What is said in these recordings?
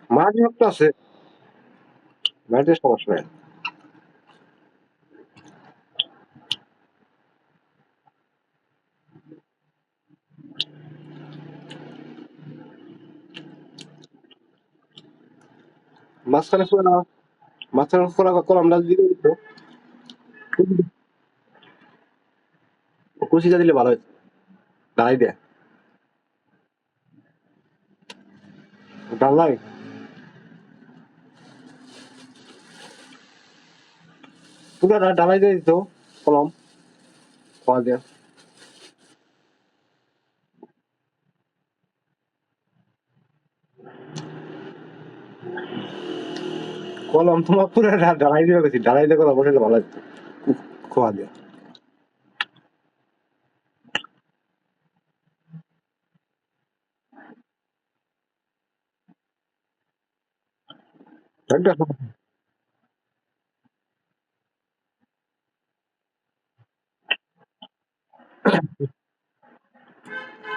মাটি শক্ত আছে, মাটির সমস্যা নাই। মাঝখানে পুরা মাঝখানে পুরা কলমটা দিলে দিত, কুচিটা দিলে ভালো হতো, দাঁড়াই দেয় ডাল লাগে। পুরা ডালাই দিয়ে দিত কলম খোয়া দিয়ে। কলম তোমার পুরা ডালাই দিয়ে গেছি, ডালাই দিয়ে কলম বসে ভালো হতো খোয়া দিয়ে। একটা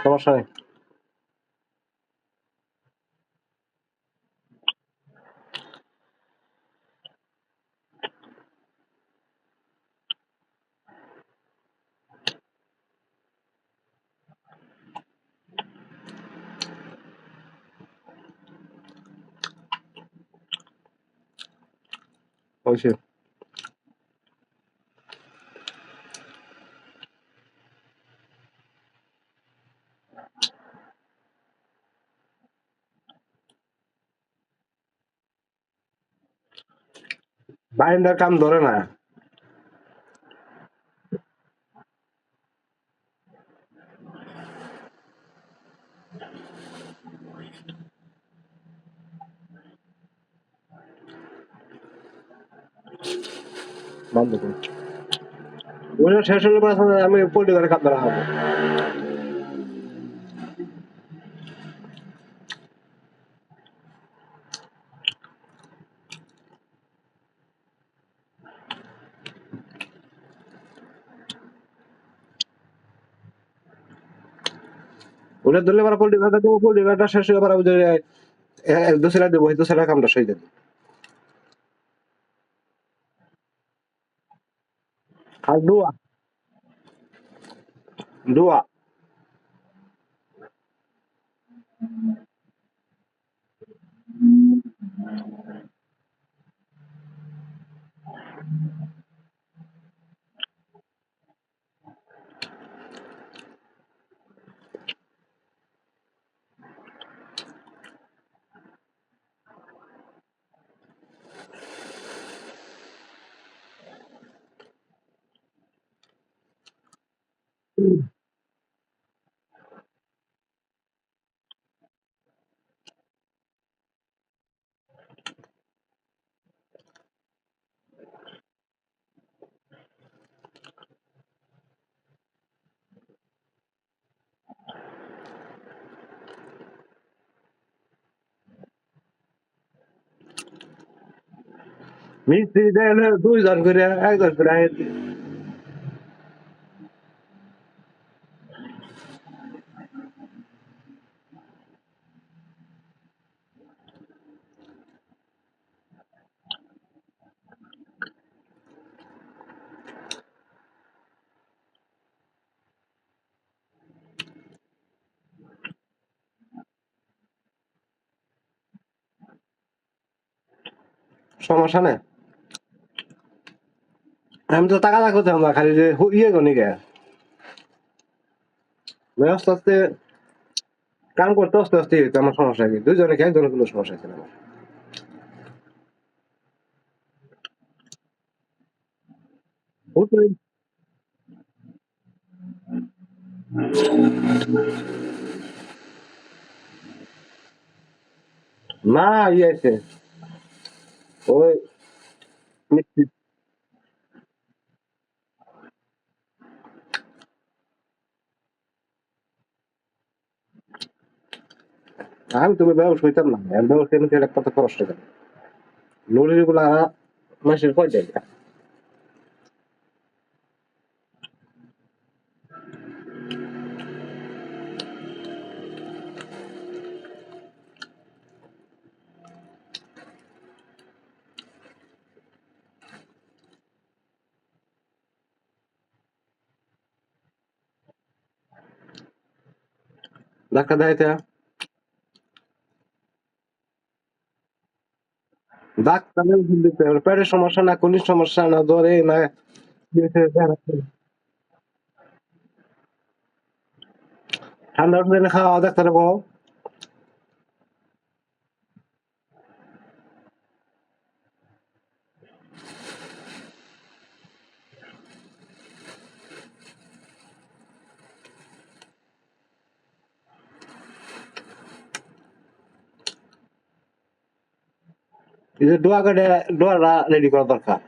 সমস্যা নেই। হয়েছে বাইন্ডার কাম ধরে না। বন্ধ করুন। ওটা শেষ হলে পরে আমি পোল্ট্রি ঘরে কাম ধরা হবো। ওটা ধরলে পরে পোল্ট্রি ঘরটা দেবো, পোল্ট্রি ঘরটা শেষ হলে পরে ওই দোসরা দেবো, এই দোসরা কামটা সই দেবো। আর ডুয়া ডুয়া মিস্ত্রি দেয় হলো 2 জন করে, 1 জন করে আয়। সমস্যা নেই। আমি তো টাকা করতাম না, খালি যে ইয়ে গনি গে আস্তে আস্তে কাম করতে আস্তে আস্তে হইতো আমার সমস্যা কি, 2 জনে কি 1 জনের কোনো সমস্যা ছিল না। বুঝলি? না ইয়ে আছে ওই মিস্ত্রি। আমি তুমি ব্যবস হইতাম না, আমি ব্যবস কেন একটা কত খরচ টাকা নুড়ি গুলা মাসের কয় দেয়। ডাক্তার দেখাইতে ডাক্তারের ওষুধ দিতে হবে। পেটের সমস্যা না কলির সমস্যা না জ্বরে না কি হয়েছে দেখাচ্ছে। ঠান্ডা ওষুধ এনে খাওয়া ডাক্তারে বল এই যে ডোয়াটা রেডি করা দরকার